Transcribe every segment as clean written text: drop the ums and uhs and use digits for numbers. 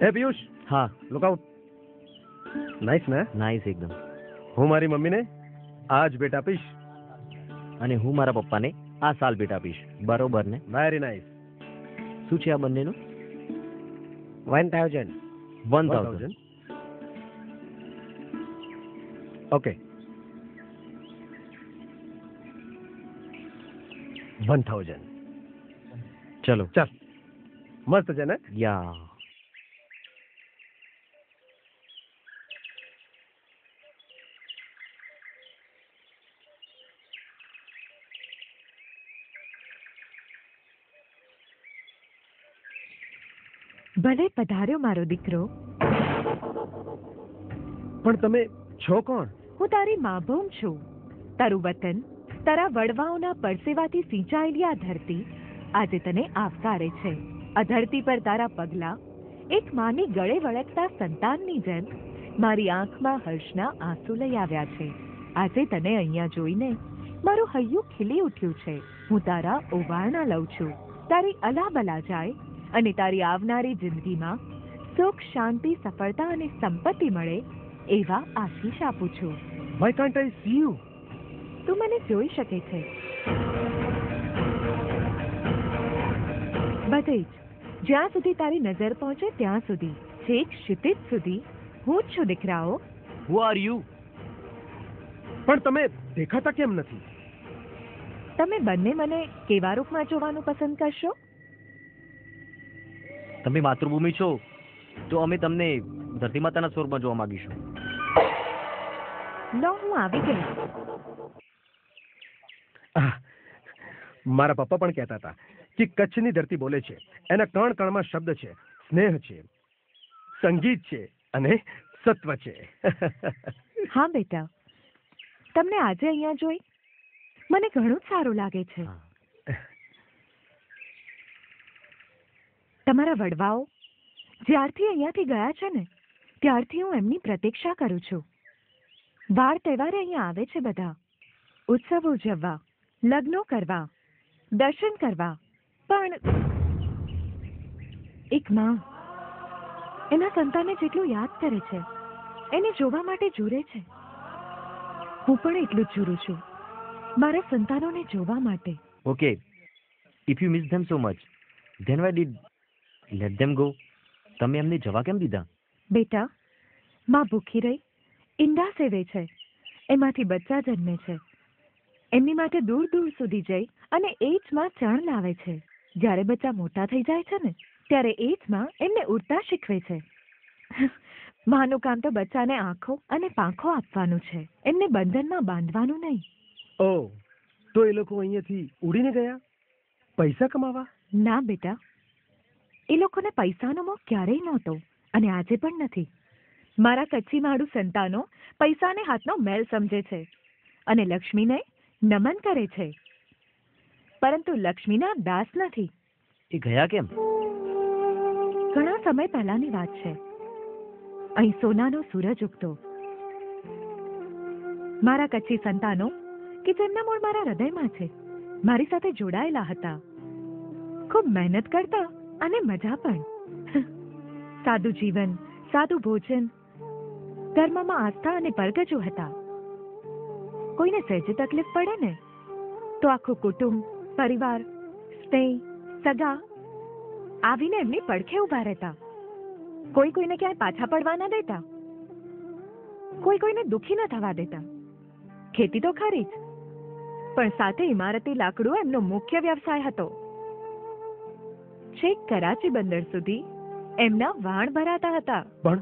હે પિયુષ, હા, look out. Nice ને? નાઈસ એકદમ. હું મારી મમ્મીને આ જ ભેટ આપીશ. અને હું મારા પપ્પાને આ સાલ ભેટ આપીશ. બરોબર ને? Very nice. શું છે આ બંનેનું? 1000. 1000. ઓકે. 1000. ચલો. ચાલ, મસ્ત છે ને? યા. ભલે પધાર્યો મારો દીકરો. પણ તમે છો કોણ? હું તારી માભૂમ છું. તારું વતન, તારા વડવાઓના પરસેવાથી સિંચાયેલી આ ધરતી આજે તને આવકારે છે. આ ધરતી પર તારા પગલા એક માની ગળે વળગતા સંતાનની જેમ મારી આંખમાં હર્ષના આંસુ લઈ આવ્યા છે. આજે તને અહીંયા જોઈને મારું હૈયું ખીલી ઉઠ્યું છે. હું તારા ઓવારણા લઉં છું. તારી અલાબલા જાય અને તારી આવનારી જિંદગીમાં સુખ, શાંતિ, સફળતા અને સંપત્તિ મળે એવા આશીષ આપું છું. Why can't I see you? તું મને જોઈ શકે છે બધે જ. જ્યાં સુધી તારી નજર પહોંચે ત્યાં સુધી, છેક ક્ષિતિજ સુધી હું જ છું દીકરાઓ. Who are you? પણ તમે દેખાતા કેમ નથી? તમે બંને મને કેવા રૂપમાં જોવાનું પસંદ કરશો? તમે માતૃભૂમિ છો તો અમે તમને ધરતી માતાના સ્વરૂપમાં જોવા માંગીશું. લો, હું આવી ગઈ. મારા પપ્પા પણ કહેતા હતા કે કચ્છની ધરતી બોલે છે. એના કણ કણમાં શબ્દ છે, સ્નેહ છે, સંગીત છે અને સત્વ છે. હા બેટા, તમને આજે અહીંયા જોઈ મને ઘણું જ સારું લાગે છે. તમારા વડવાઓ જ્યારથી અહીંયાથી ગયા છે ને ત્યારથી હું એમની પ્રતીક્ષા કરું છું. વાર તહેવારે અહીંયા આવે છે બધા, ઉત્સવ ઉજવવા, લગ્નો કરવા, દર્શન કરવા. પણ એક માં એના સંતાનને જેટલું યાદ કરે છે, એને જોવા માટે ઝૂરે છે, હું પણ એટલું જ ઝૂરું છું મારા સંતાનોને જોવા માટે. Okay, if you miss them so much, then why did let them go? તમે એમને જવા કેમ દીધા? બેટા, માં ભૂખી રહી ઈંડા સેવે છે, એમાંથી બચ્ચા જન્મે છે, એમની માટે દૂર દૂર સુધી જઈ અને એ જ માં ચણ લાવે છે. જ્યારે બચ્ચા મોટા થઈ જાય છે ને ત્યારે એ જ માં એમને ઉડતા શીખવે છે. માનું કામ તો બચ્ચાને આંખો અને પાંખો આપવાનું છે, એમને બંધનમાં બાંધવાનું નહીં. ઓહ, તો એ લોકો અહીંયાથી ઉડીને ગયા પૈસા કમાવા? ના બેટા, એ લોકોને પૈસાનો મોહ ક્યારેય નહોતો અને આજે પણ નથી. મારા કચ્છી માડું સંતાનો પૈસાને હાથનો મેલ સમજે છે અને લક્ષ્મીને નમન કરે છે, પરંતુ લક્ષ્મીના દાસ નથી. એ ગયા કેમ? ઘણા સમય પહેલાની વાત છે. અહીં સોનાનો સૂરજ ઉગતો. મારા કચ્છી સંતાનો કે જેમના મૂળ મારા હૃદયમાં છે, મારી સાથે જોડાયેલા હતા. ખૂબ મહેનત કરતા અને મજા પણ. સાદું જીવન, સાદું ભોજન, ધર્મમાં આસ્થા અને પરગજો હતા. કોઈને સહેજે તકલીફ પડે ને તો આખું કુટુંબ, પરિવાર, સ્નેહ, સગા આવીને એમની પડખે ઊભા રહેતા. કોઈ કોઈને ક્યાંય પાછા પડવા ન દેતા, કોઈ કોઈને દુઃખી ન થવા દેતા. ખેતી તો ખરી જ, પણ સાથે ઇમારતી લાકડું એમનો મુખ્ય વ્યવસાય હતો. છેક કરાચી બંદર સુધી એમના વાણ ભરાતા હતા. પણ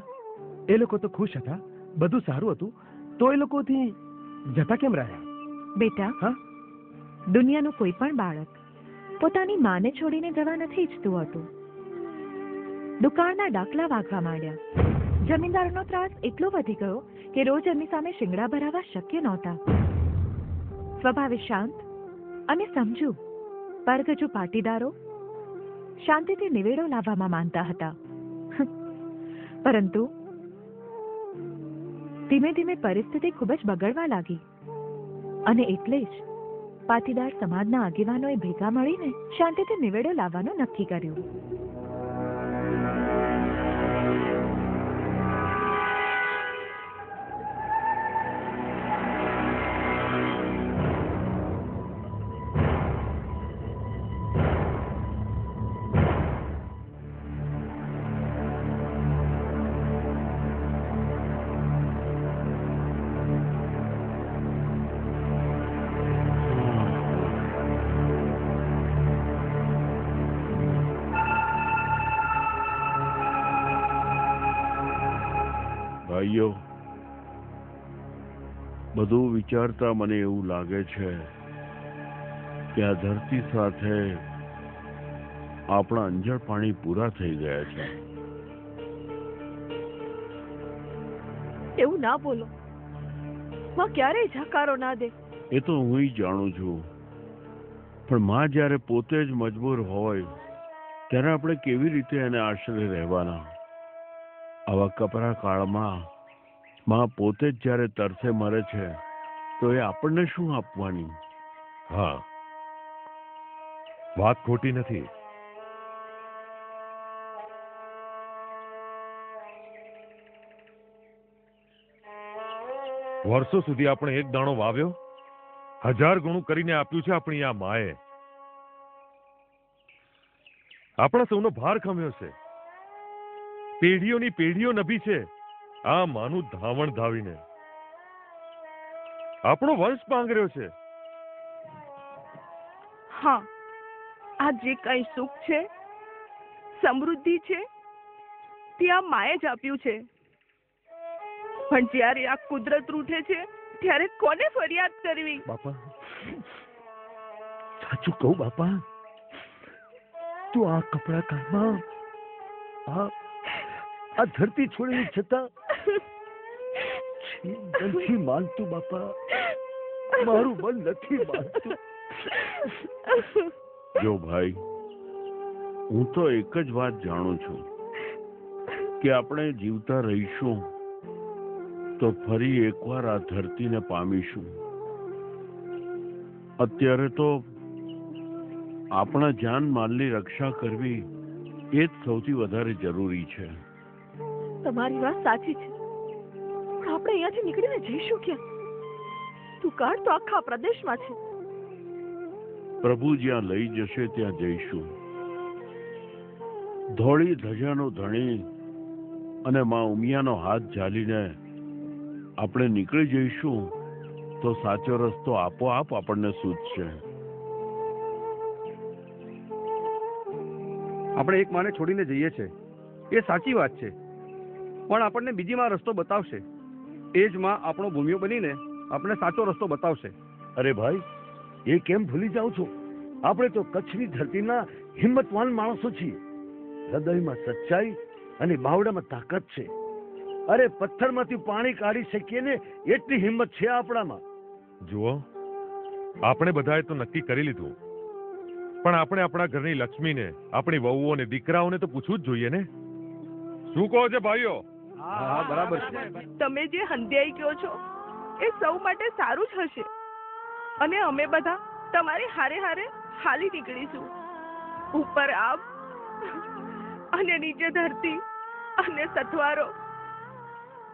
એ લોકો તો ખુશ હતા, બધું સારું હતું, તો એ લોકોથી જતા કેમ રહ્યા? બેટા, હા, દુનિયાનું કોઈ પણ બાળક પોતાની માને છોડીને જવા નથી ઈચ્છતું હતું. દુકાળના ડાકલા વાગવા માંડ્યા. જમીનદારનો ત્રાસ એટલો વધી ગયો કે રોજ એમની સામે શિંગડા ભરાવા શક્ય નહોતા. સ્વભાવે શાંત અને સમજુ પરગજુ પાટીદારો શાંતિથી નિવેડો લાવવામાં માનતા હતા. પરંતુ ધીમે ધીમે પરિસ્થિતિ ખૂબ જ બગડવા લાગી અને એટલે જ પાટીદાર સમાજના આગેવાનોએ ભેગા મળીને શાંતિથી નિવેડો લાવવાનું નક્કી કર્યું. ભાઈઓ, બધું વિચારતા મને એવું લાગે છે કે આ ધરતી સાથે આપણા અંજળ પાણી પૂરા થઈ ગયા છે. એવું ના બોલો. માં ક્યારેય જકારો ના દે. એ તો હું જાણું છું, પણ માં જ્યારે પોતે જ મજબૂર હોય ત્યારે આપણે કેવી રીતે એને આશરે રહેવાના? આવા કપરા કાળમાં માં પોતે જ જ્યારે તરસે મરે છે તો એ આપણને શું આપવાની? હા, વાત ખોટી નથી. વર્ષો સુધી આપણે એક દાણો વાવ્યો, 1000 ગણું કરીને આપ્યું છે આપણી આ માએ. આપણા સૌનો ભાર ખમ્યો છે, પેઢીઓની પેઢીઓ નભી છે આ માનું ધાવણ ધાવીને. આપણો વંશ પાંગર્યો છે. હા, આ જે કઈ સુખ છે, સમૃદ્ધિ છે, તે આ માએ જ આપ્યું છે. પણ જ્યારે આ કુદરત રૂઠે છે ત્યારે કોને ફરિયાદ કરવી? બાપા, સાચું કહું બાપા, તું આ કપડા કાળમાં આ ધરતી છોડી છતાં નથી માનતું બાપા, મારું મન નથી માનતું. જો ભાઈ, હું તો એક જ વાત જાણું છું કે આપણે જીવતા રહીશું તો ફરી એકવાર આ ધરતીને પામીશું. અત્યારે તો આપણા જાન માલની રક્ષા કરવી એ જ સૌથી વધારે જરૂરી છે. તમારી વાત સાચી છે, પણ આપણે અહીંયાથી નીકળીને જઈશું ક્યાં? દુકાળ તો આખા પ્રદેશમાં છે. પ્રભુ જ્યાં લઈ જશે ત્યાં જઈશું. ધોળી ધજાનો ધણી અને માં ઉમિયાનો હાથ ઝાલીને આપણે નીકળી જઈશું તો સાચો રસ્તો આપોઆપ આપણને સૂચશે. આપણે એક માને છોડીને જઈએ છે એ સાચી વાત છે, પણ આપણને બીજી માં રસ્તો બતાવશે. એ જ માં આપણો ભૂમિયો બનીને આપણે સાચો રસ્તો બતાવશે. અરે ભાઈ, એ કેમ ભૂલી જાઓ છો? આપણે તો કચ્છની ધરતીના હિંમતવાન માણસો છીએ. હૃદયમાં સચ્ચાઈ અને બાવડામાં તાકાત છે. અરે, પથ્થરમાંથી પાણી કાઢી શકીએ ને એટલી હિંમત છે આપણામાં. જુઓ, આપણે બધાએ તો નક્કી કરી લીધું, પણ આપણે આપણા ઘરની લક્ષ્મીને, આપણી વહુઓ અને દીકરાઓને તો પૂછવું જ જોઈએ ને. શું કહો છો ભાઈઓ? હા, બરાબર છે. તમે જે હંધ્યાઈ કહો છો એ સૌ માટે સારું જ હશે, અને અમે બધા તમારી હારે હારે હાલી નીકળીશું. ઉપર આબ અને નીચે ધરતી અને સથવારો,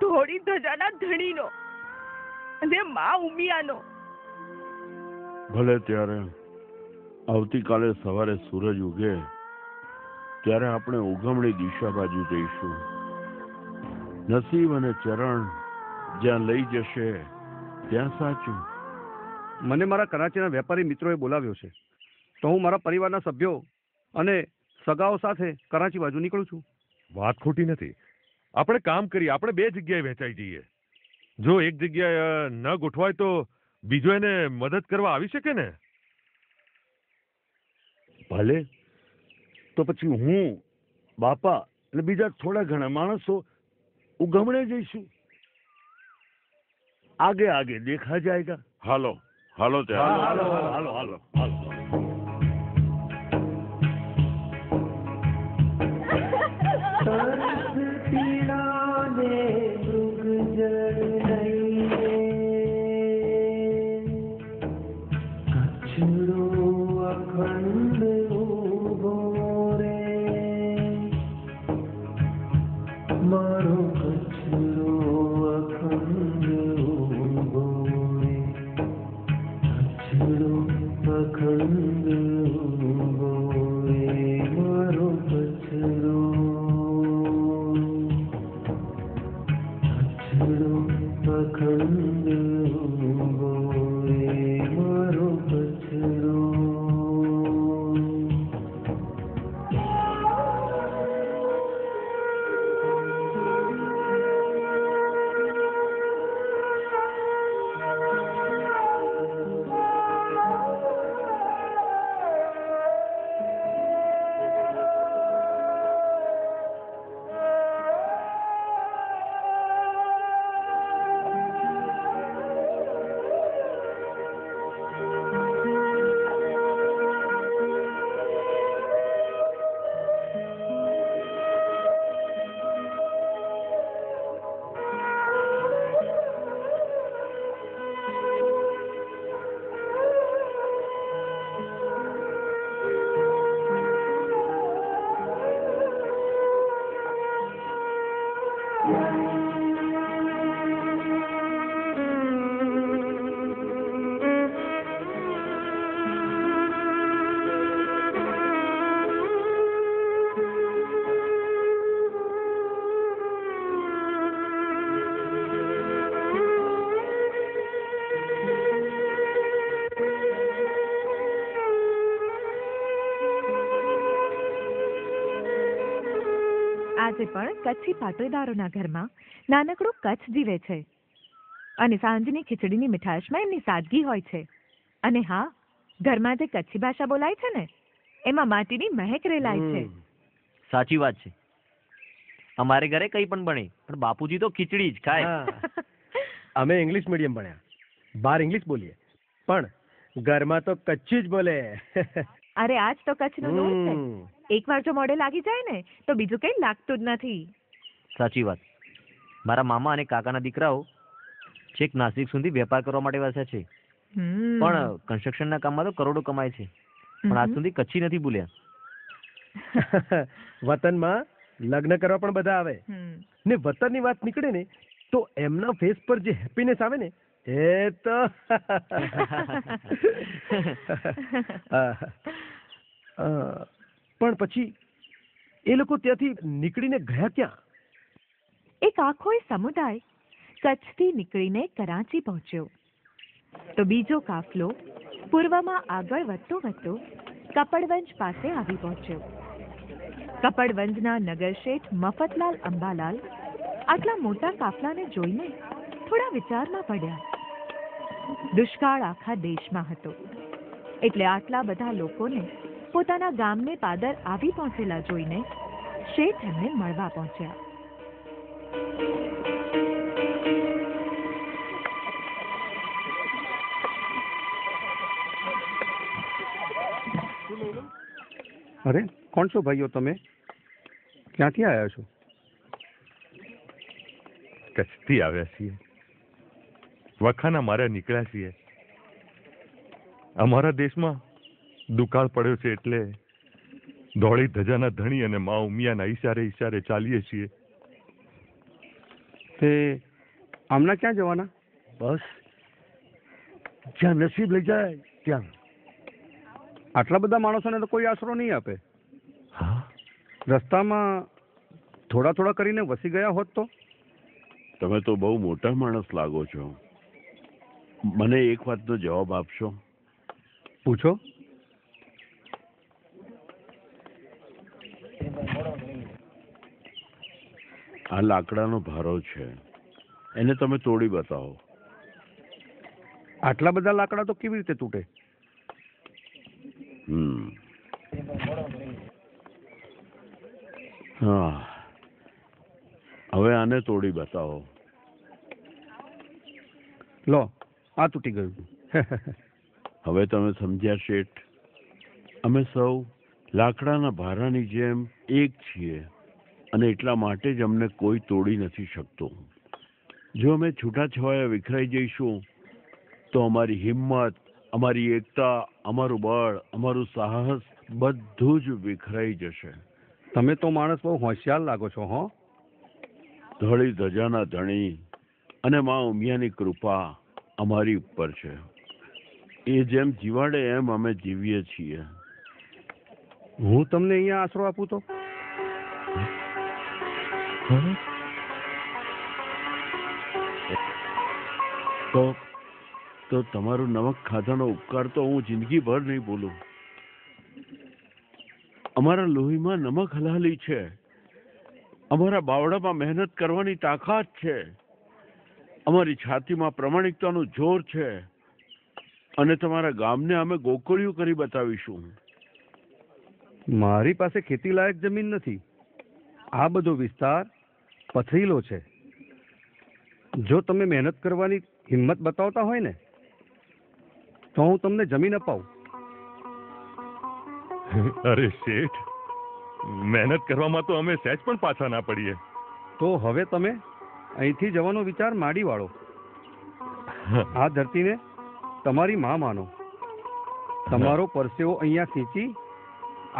ધોળી ધજાના ધણીનો અને માં ઉમિયાનો. ભલે ત્યારે આવતીકાલે સવારે સૂરજ ઉગે ત્યારે આપણે ઉગમણી દિશા બાજુ જઈશું. નસીબ અને ચરણ જ્યાં લઈ જશે ત્યાં સાચું. મને મારા કરાચીના વેપારી મિત્રોએ બોલાવ્યો છે, તો હું મારા પરિવારના સભ્યો અને સગાઓ સાથે કરાચી બાજુ નીકળું છું. વાત ખોટી નથી. આપણે કામ કરીએ, આપણે 2 જગ્યાએ વહેંચાઈ જઈએ. જો એક જગ્યાએ ન ગોઠવાય તો બીજો એને મદદ કરવા આવી શકે ને. ભલે, તો પછી હું, બાપા અને બીજા થોડા ઘણા માણસો ઉગમણે જઈશું. આગે આગે દેખા જાયગા. હાલો હાલો ત્યારે. હાલો હાલો હાલો હાલો. આજે પણ કચ્છી પાટીદારોના ઘરમાં નાનકડું કચ્છ જીવે છે અને સાંજની ખીચડીની મીઠાશમાં એમની સાદગી હોય છે. અને હા, ઘરમાં જે કચ્છી ભાષા બોલાય છે ને એમાં માટીની મહેક રેલાય છે. સાચી વાત છે. અમારે ઘરે કંઈ પણ બને પણ બાપુજી તો ખીચડી જ ખાય. અમે ઇંગ્લિશ મીડિયમ ભણ્યા, બહાર ઇંગ્લિશ બોલીએ, પણ ઘરમાં તો કચ્છી જ બોલે. અરે આજ તો કચ્છનો દોર છે. એકવાર જો મોઢે લાગી જાય ને તો બીજું કંઈ લાગતું જ નથી. સાચી વાત. મારા મામા અને કાકાના દીકરાઓ છેક નાસિક સુધી વેપાર કરવા માટે વસ્યા છે. પણ કન્સ્ટ્રક્શનના કામમાં તો કરોડો કમાય છે, પણ આજ સુધી કચ્છી નથી બોલ્યા. વતનમાં લગ્ન કરવા પણ બધા આવે ને વતનની વાત નીકળે ને તો એમના ફેસ પર જે હેપીનેસ આવે ને એ તો પણ પછી એ લોકો ત્યાંથી નીકળીને ગયા ક્યાં? એક આખો સમુદાય કચ્છથી નીકળીને કરાચી પહોંચ્યો તો બીજો કાફલો પૂર્વમાં આગળ વધતો વધતો કપડવંજ પાસે આવી પહોંચ્યો. કપડવંજના નગરશેઠ મફતલાલ અંબાલાલ આટલા મોટા કાફલાને જોઈને થોડા વિચારમાં પડ્યા. દુષ્કાળ આખા દેશમાં હતો એટલે આટલા બધા લોકોને પોતાના ગામને પાદર આવી પહોંચેલા જોઈને શેઠ એમને મળવા પહોંચ્યા. અરે કોણ છો ભાઈઓ તમે? ક્યાંથી આવ્યા છો? કચ્છથી આવ્યા છીએ. વખાના મારે નીકળ્યા છીએ. અમારા દેશમાં દુકાળ પડ્યો છે એટલે ધોળી ધજાના ધણી અને મા ઉમિયાના ઈશારે ઈશારે ચાલીએ છીએ. તે આમના ક્યાં જવાના? બસ જ્યાં નસીબ લઈ જાય ત્યાં. આટલા બધા માણસોને તો કોઈ આશરો નહીં આપે. હા, રસ્તામાં થોડા થોડા કરીને વસી ગયા હોત તો? તમે તો બહુ મોટા માણસ લાગો છો. મને એક વાતનો જવાબ આપશો? પૂછો. આ લાકડાનો ભારો છે, એને તમે તોડી બતાવો. આટલા બધા લાકડા તો કેવી રીતે તૂટે? હા, હવે આને તોડી બતાવો. લો, આ તૂટી ગયું. હવે તમે સમજ્યા શેઠ? અમે સૌ લાકડાના ભારાની જેમ એક છીએ અને એટલા માટે જ અમને કોઈ તોડી નથી શકતું. જો અમે છૂટાછવાયા વિખરાઈ જઈશું તો અમારી હિંમત, અમારી એકતા, અમારું બળ, અમારું સાહસ બધું જ વિખરાઈ જશે. તમે તો માણસ બહુ હોશિયાર લાગો છો. હો, ધોળી ધજાના ધણી અને મા ઉમિયાની કૃપા અમારી ઉપર છે. એ જેમ જીવાડે એમ અમે જીવીએ છીએ. હું તમને અહીંયા આશરો આપું તો? તો તમારું નમક ખાધાનો ઉપકાર તો હું જિંદગીભર નહીં ભૂલું. અમારા લોહીમાં નમક હલાલી છે, અમારા બાવડામાં મહેનત કરવાની તાકાત છે, અમારી છાતીમાં પ્રમાણિકતાનું જોર છે અને તમારા ગામને અમે ગોકળિયું કરી બતાવીશું. મારી પાસે ખેતી લાયક જમીન નથી. આ બધો વિસ્તાર પથરીલો છે. જો તમે મહેનત કરવાની હિંમત બતાવતા હોય ને તો હું તમને જમીન અપાવું. અરે શેઠ, મહેનત કરવામાં તો અમે સહેજ પણ પાછા ના પડીએ. તો હવે તમે અહીંથી જવાનો વિચાર માંડી વાળો. આ ધરતીને તમારી માં માનો. તમારો પરસેવો અહીંયા ખીંચી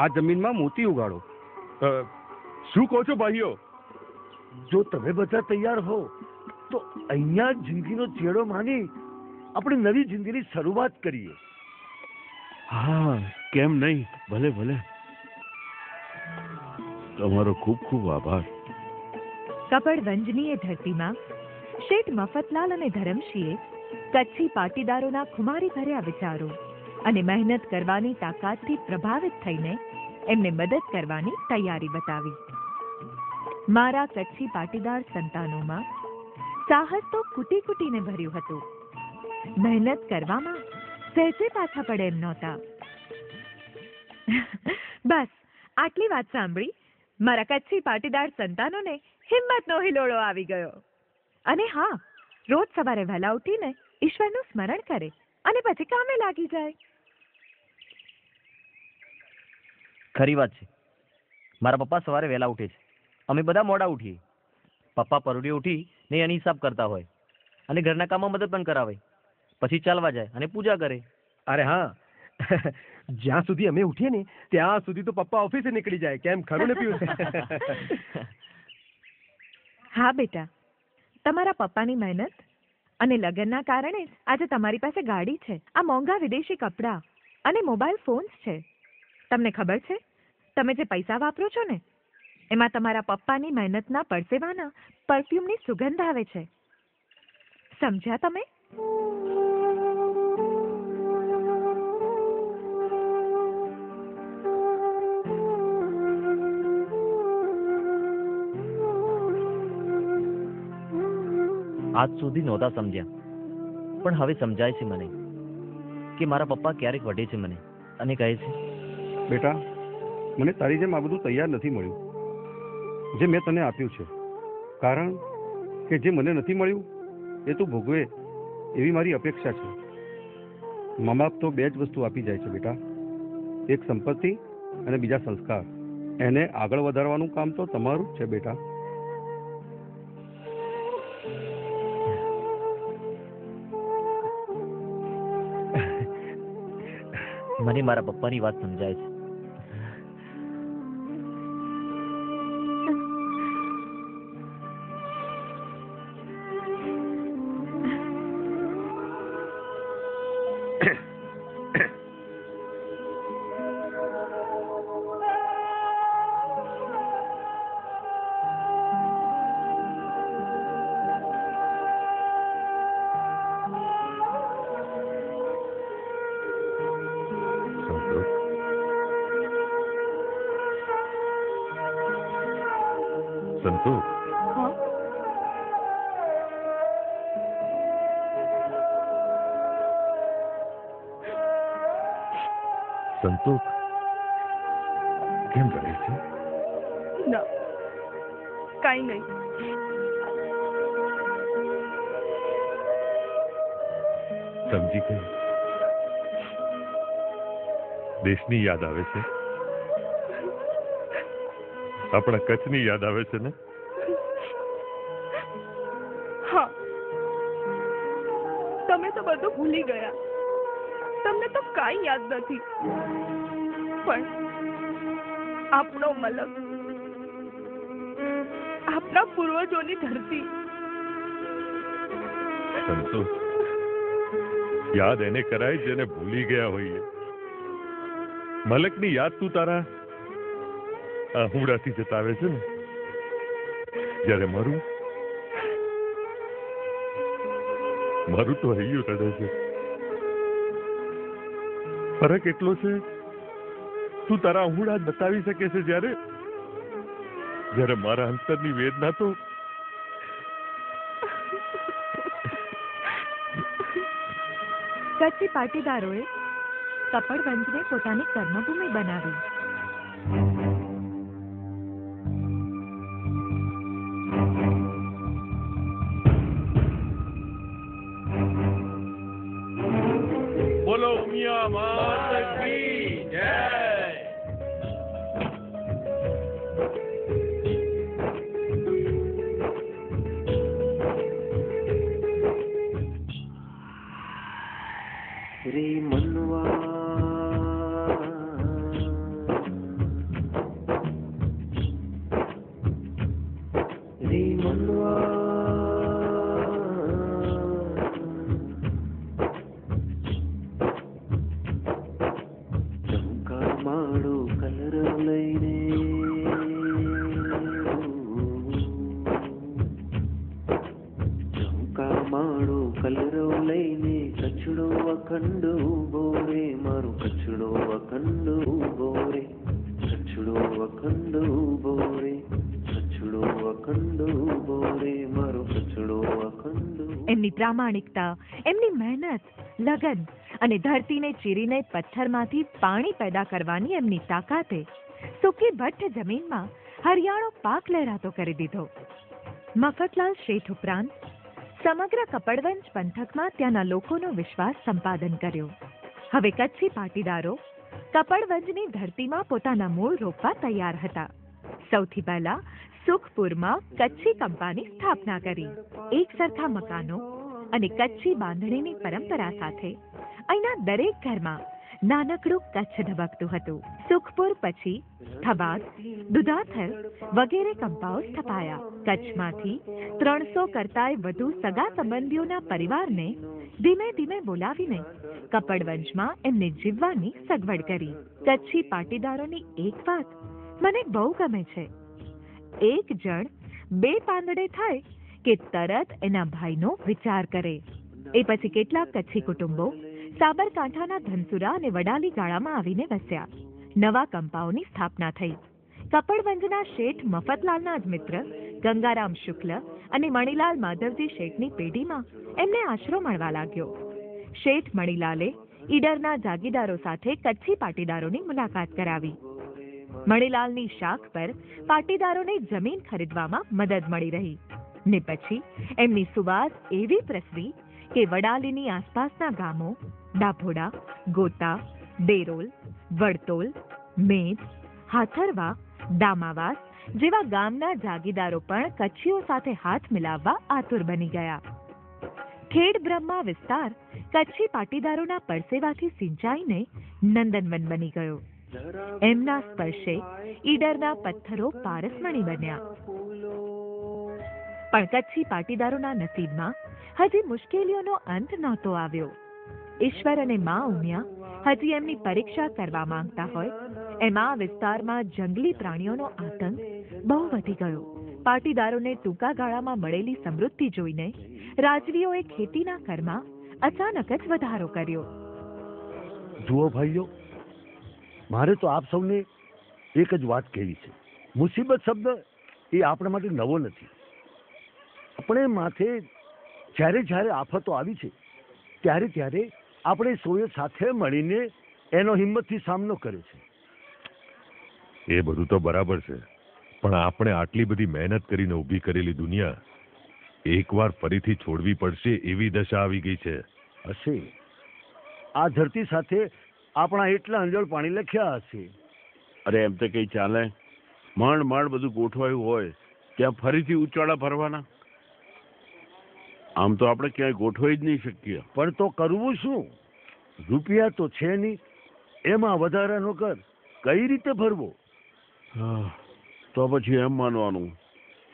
આ જમીનમાં મોતી ઉગાડો. શું કહો છો ભાઈઓ? જો તમે બધા તૈયાર હો તો અહીંયા જિંદગીનો ચેડો માની આપણે નવી જિંદગીની શરૂઆત કરીએ. હા, કેમ નહીં? ભલે ભલે. તમારો ખૂબ ખૂબ આભાર. કપડવંજની એ ધરતીમાં શેઠ મફતલાલ અને ધરમશીએ કચ્છી પાટીદારોના ખુમારી ભર્યા વિચારો અને મહેનત કરવાની તાકાતથી પ્રભાવિત થઈને એમને મદદ કરવાની તૈયારી બતાવી. મારા કચ્છી પાટીદાર સંતાનોમાં સાહસ તો કૂટી કૂટીને ભર્યું હતું. મહેનત કરવામાં સહેજે પાછા પડે એમ નહોતા. બસ આટલી વાત સાંભળી મારા કચ્છી પાટીદાર સંતાનોને હિંમતનો હિલોળો આવી ગયો. અને હા, રોજ સવારે વહેલા ઉઠીને ઈશ્વરનું સ્મરણ કરે અને પછી કામે લાગી જાય. ખરી વાત છે. મારા પપ્પા સવારે વહેલા ઉઠે છે, અમે બધા મોડા ઉઠીએ. પપ્પા પરોઢિયે ઉઠી ને એની હિસાબ કરતા હોય અને ઘરના કામમાં મદદ પણ કરાવે. પછી ચાલવા જાય અને પૂજા કરે. અરે હા, જ્યાં સુધી અમે ઉઠીએ ને ત્યાં સુધી તો પપ્પા ઓફિસે નીકળી જાય. કેમ, ખરું ને પિયુષ? હા બેટા, તમારા પપ્પાની મહેનત અને લગ્નના કારણે જ આજે તમારી પાસે ગાડી છે, આ મોંઘા વિદેશી કપડાં અને મોબાઈલ ફોન્સ છે. તમને ખબર છે, તમે જે પૈસા વાપરો છો ને એમાં તમારા પપ્પાની મહેનતના પરસેવાના પરફ્યુમની સુગંધ આવે છે. સમજ્યા તમે? આજ સુધી નહોતા સમજ્યા, પણ હવે સમજાય છે મને કે મારા પપ્પા ક્યારેક વઢે છે મને અને કહે છે, બેટા, મને તારી જેમ આ બધું તૈયાર નથી મળ્યું જે મેં તને આપ્યું છે. કારણ કે જે મને નથી મળ્યું એ તું ભોગવે એવી મારી અપેક્ષા છે. મા બાપ તો બે જ વસ્તુ આપી જાય છે બેટા, એક સંપત્તિ અને બીજા સંસ્કાર. એને આગળ વધારવાનું કામ તો તમારું જ છે બેટા. મને મારા પપ્પાની વાત સમજાય છે. સંતોષ, હા, સંતોષ કેમ રહે છે? ના, કાંઈ નહીં. સમજી ગઈ. દેશની યાદ આવે છે, આપણા કચ્છની યાદ આવે છે ને? હા, તમે તો બધું ભૂલી ગયા. તમને તો કાંઈ યાદ નથી. પણ આપણો મલક, આપણા પૂર્વજોની ધરતી. સંતોષ, યાદ એને કરાય જેને ભૂલી ગયા હોઈએ. મલકની યાદ તું તારા આહુડાથી જતાવે છે ને? જ્યારે મારું તો હૈયું રડે છે. ફરક એટલો છે, તું તારા આહુડા જ બતાવી શકે છે જ્યારે મારા અંતરની વેદના તો કચ્છી પાટીદારોએ કપડવંજને પોતાની કર્મભૂમિ બનાવી. બોલો ઉમિયા માત કી જય. રે મનવા રે મનવા ચમકા માળો કલર લઈને ચમકા માળો કલર લઈને કચડો અખંડ ઉભો રે, મારો કચડો અખંડ ઉભો રે, કચડો અખંડ ઉભો રે, કચડો પ્રામાણિકતા, એમની મહેનત, લગન અને ધરતીને ચીરીને પથ્થરમાંથી પાણી પેદા કરવાની એમની તાકાતે સૂકી ભટ્ટ જમીનમાં હરિયાળો પાક લહેરાતો કરી દીધો. મફતલાલ શેઠ ઉપરાંત સમગ્ર કપડવંજ પંથકમાં ત્યાંના લોકોનો વિશ્વાસ સંપાદન કર્યો. હવે કચ્છી પાટીદારો કપડવંજની ધરતીમાં પોતાના મૂળ રોપવા તૈયાર હતા. સૌથી પહેલા સુખપુરમાં કચ્છી કંપાની સ્થાપના કરી. એક સરખા મકાનો અને કચ્છી બાંધણીની પરંપરા સાથે અહીંના દરેક ઘરમાં નાનકડું કચ્છ ધબકતું હતું. સુખપુર પછી થવાદ, દુધાથલ વગેરે કંપાઓ સ્થપાયા. કચ્છમાંથી 300 કરતાંય વધુ સગા સંબંધીઓના પરિવારને ધીમે ધીમે બોલાવીને કપડવંજમાં એમને જીવવાની સગવડ કરી. કચ્છી પાટીદારોની એક વાત મને બહુ ગમે છે. એક જણ 2 પાંદડે થાય કે તરત એના ભાઈનો વિચાર કરે. એ પછી કેટલાક કચ્છી કુટુંબો સાબરકાંઠાના ધનસુરા અને વડાલી ગાળામાં આવીને વસ્યા. નવા કંપાઓની સ્થાપના થઈ. કપડવંજના શેઠ મફતલાલના જ મિત્ર ગંગારામ શુક્લ અને મણીલાલ માધવજી શેઠની પેઢીમાં એમને આશરો મળવા લાગ્યો. શેઠ મણીલાલે ઈડરના જાગીદારો સાથે કચ્છી પાટીદારોની મુલાકાત કરાવી. મણીલાલની શાખ પર પાટીદારોને જમીન ખરીદવામાં મદદ મળી રહી ને પછી એમની સુવાસ એવી પ્રસરી કે વડાલીની આસપાસના ગામો ડાભોડા, ગોતા, ડેરોલ, વડતોલ, મેદ, હાથરવા, દામાવાસ જેવા ગામના જાગીદારો પણ કચ્છીઓ સાથે હાથ મિલાવવા આતુર બની ગયા. ખેડ બ્રહ્મા વિસ્તાર કચ્છી પાટીદારોના પરસેવાથી સિંચાઈને નંદનવન બની ગયો. એમના સ્પર્શે ઈડરના પથ્થરો પારસમણી બન્યા. પણ કચ્છી પાટીદારોના નસીબમાં હજી મુશ્કેલીઓનો અંત નહોતો આવ્યો. ઈશ્વર અને મા ઉમિયા હજી એમની પરીક્ષા કરવા માંગતા હોય એમ આ વિસ્તારમાં જંગલી પ્રાણીઓનો આતંક બહુ વધી ગયો. પાટીદારોને ટૂંકા ગાળામાં મળેલી સમૃદ્ધિ જોઈને રાજવીઓએ ખેતીના કરમાં અચાનક જ વધારો કર્યો. જુઓ ભાઈઓ, મારે તો આપ સૌને એક જ વાત કહેવી છે. મુસીબત શબ્દ એ આપણા માટે નવો નથી. આપણે માથે જ્યારે જ્યારે આફતો આવી છે ત્યારે ત્યારે આપણે સૌએ સાથે મળીને એનો હિંમતથી સામનો કર્યો છે. એ બધું તો બરાબર છે, પણ આપણે આટલી બધી મહેનત કરીને ઊભી કરેલી દુનિયા એકવાર ફરીથી છોડવી પડશે એવી દશા આવી ગઈ છે. હશે, આ ધરતી સાથે આપણા એટલા અંજળ પાણી લખ્યા હશે. અરે એમ તો કઈ ચાલે? માંડ બધું ગોઠવાયું હોય ત્યાં ફરીથી ઉચાળા ભરવાના? આમ તો આપણે ક્યાંય ગોઠવાઈ જ નહીં શકીએ. પણ તો કરવું શું? રૂપિયા તો છે નહીં, એમાં વધારાનો કર કઈ રીતે ભરવો? તો પછી એમ માનવાનું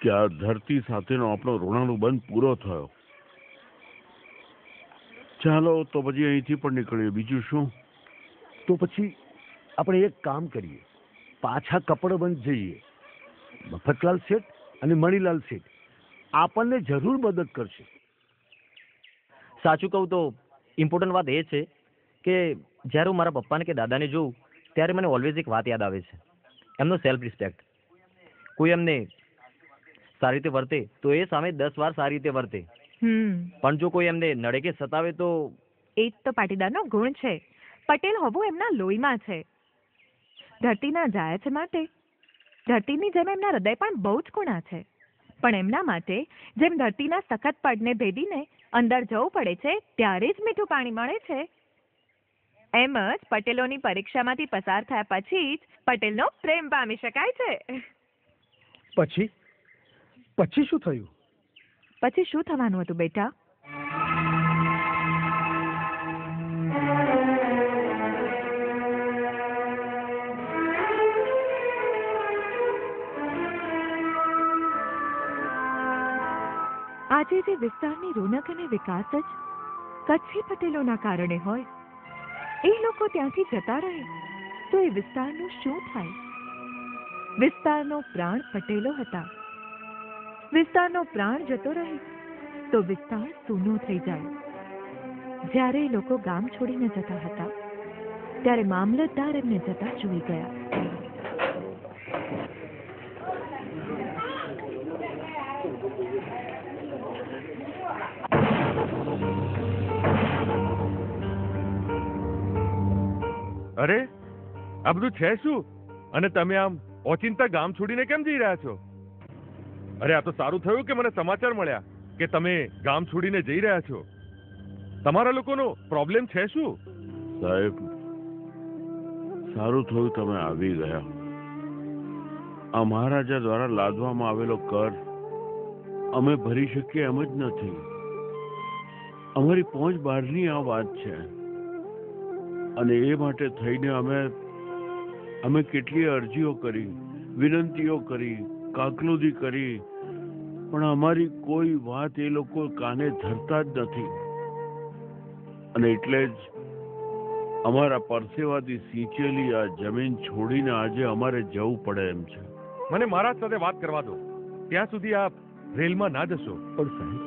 કે આ ધરતી સાથેનો આપણો ઋણાનુબંધ પૂરો થયો. ચાલો તો પછી અહીંથી પણ નીકળીએ. બીજું શું? તો પછી આપણે એક કામ કરીએ, પાછા કપડવંજ જઈએ. મફતલાલ શેઠ અને મણીલાલ શેઠ આપણને જરૂર મદદ કરશે. સાચું કહું તો ઇમ્પોર્ટન્ટ વાત એ છે કે જ્યારે હું મારા પપ્પાને કે દાદાને જોઉં ત્યારે મને ઓલવેઝ એક વાત યાદ આવે છે, એમનો સેલ્ફ રિસ્પેક્ટ. કોઈ એમને સારી રીતે વર્તે તો એ સામે 10 વાર સારી રીતે વર્તે, પણ જો કોઈ એમને નડે કે સતાવે તો એ જ તો પાટીદારનો ગુણ છે. પટેલ હોવું એમના લોહીમાં છે. ધરતીના જાય છે માટે ધરતીની જેમ એમના હૃદય પણ બહુ જ કુણા છે. પણ એમના માટે જેમ ધરતીના સખત પડને ભેદીને અંદર જવું પડે છે ત્યારે જ મીઠું પાણી મળે છે, એમ જ પટેલોની પરીક્ષામાંથી પસાર થયા પછી જ પટેલનો પ્રેમ પામી શકાય છે. પછી શું થયું? પછી શું થવાનું હતું બેટા? આજે જે વિસ્તારની રોનક અને વિકાસ જ કચ્છી પટેલોના કારણે હોય, એ લોકો ત્યાંથી જતા રહે તો એ વિસ્તારનું શું થાય? વિસ્તારનો પ્રાણ પટેલો હતા. વિસ્તારનો પ્રાણ જતો રહે તો વિસ્તાર સૂનો થઈ જાય. જ્યારે એ લોકો ગામ છોડીને જતા હતા ત્યારે મામલતદાર એમને જતા જોઈ ગયા. અરે આ બધું છે શું? અને તમે આમ ઓચિંતા ગામ છોડીને કેમ જઈ રહ્યા છો? અરે આ તો સારું થયું કે મને સમાચાર મળ્યા કે તમે ગામ છોડીને જઈ રહ્યા છો. તમારા લોકોનો પ્રોબ્લેમ છે શું? સાહેબ, સારું થયું તમે આવી ગયા. આ મહારાજા દ્વારા લાદવામાં આવેલો કર અમે ભરી શકીએ એમ જ નથી. અમારી પહોંચ બહારની આ વાત છે, અને એ માટે થઈને અમે કેટલી અરજીઓ કરી, વિનંતીઓ કરી, કાકલુદી કરી, પણ અમારી કોઈ વાત એ લોકો કાને ધરતા જ નથી. અને એટલે જ અમારા પરસેવાથી સિંચેલી આ જમીન છોડીને આજે અમારે જવું પડે એમ છે. મને મહારાજ સાથે વાત કરવા દો. ત્યાં સુધી આપ રેલમાં ના જશો. પણ સાહેબ,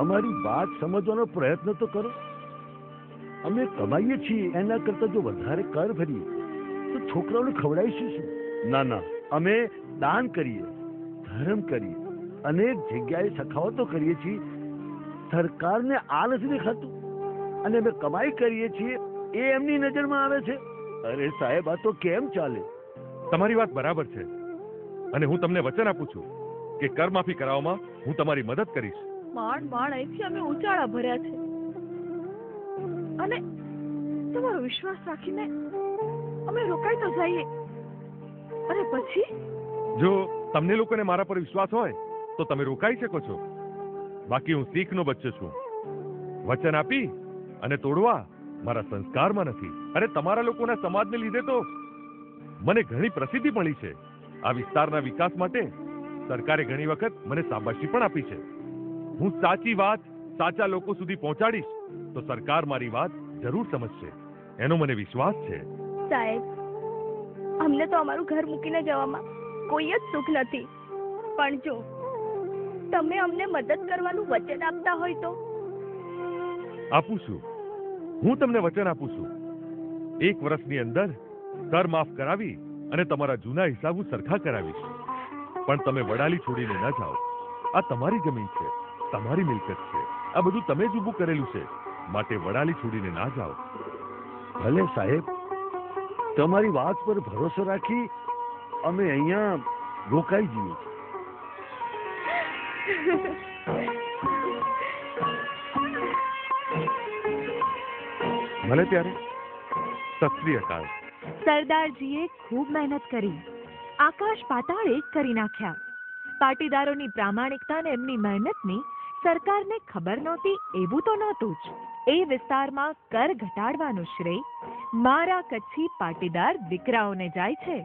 અમારી વાત સમજવાનો પ્રયત્ન તો કરો. અમે કમાઈએ છીએ એના કરતા જો વધારે કર ભરીએ તો છોકરાઓને ખવડાવીશું શું? ના, અમે દાન કરીએ, ધર્મ કરીએ, અનેક જગ્યાએ સખાવતો કરીએ છીએ. સરકારને આ નથી દેખાતું, અને અમે કમાઈ કરીએ છીએ એ એમની નજરમાં આવે છે. અરે સાહેબ, આ તો કેમ ચાલે? તમારી વાત બરાબર છે, અને હું તમને વચન આપું છું કે કર માફી કરાવવામાં હું તમારી મદદ કરીશ. માંડ અહીંથી અમે ઉચાળા ભર્યા છે, અને તમારો વિશ્વાસ રાખીને અમે રોકાઈ તો જઈએ, અને પછી જો તમને લોકોને મારા પર વિશ્વાસ હોય તો તમે રોકાઈ શકો છો. બાકી હું શીખનો બચ્ચો છું. વચન આપી અને તોડવા મારા સંસ્કારમાં નથી. અરે તમારા લોકોના સમાજને લીધે તો મને ઘણી પ્રસિદ્ધિ મળી છે. આ વિસ્તારના વિકાસ માટે સરકારે ઘણી વખત મને શાબાશી પણ આપી છે. હું સાચી વાત સાચા લોકો સુધી પહોંચાડીશ તો સરકાર મારી વાત જરૂર સમજશે, એનો મને વિશ્વાસ છે. સાહેબ, અમને તો અમારું ઘર મૂકીને જવામાં કોઈ જ સુખ નથી, પણ જો તમે અમને મદદ કરવાનું વચન આપતા હોય તો? આપું છું, હું તમને વચન આપું છું. 1 વર્ષની અંદર કર માફ કરાવી અને તમારા જૂના હિસાબો સરખા કરાવીશ. પણ તમે વડાલી છોડીને ન જાઓ. આ તમારી જમીન છે, તમારી મિલકત છે. આ બધું તમે જ ઊભું કરેલું છે, માટે વડાલી છોડીને ના જાઓ. ભલે સાહેબ, તમારી વાત પર ભરોસો રાખી અમે અહીંયા રોકાઈ જઈએ છીએ. ભલે ત્યારે, સત શ્રી અકાલ. સરદારજીએ ખૂબ મહેનત કરી, આકાશ પાતાળ એક કરી નાખ્યા. પાટીદારોની પ્રામાણિકતા અને એમની મહેનતની સરકારને ખબર નહોતી એવું તો નહોતું જ. એ વિસ્તારમાં કર ઘટાડવાનું શ્રેય મારા કચ્છી પાટીદાર દીકરાઓને જાય છે.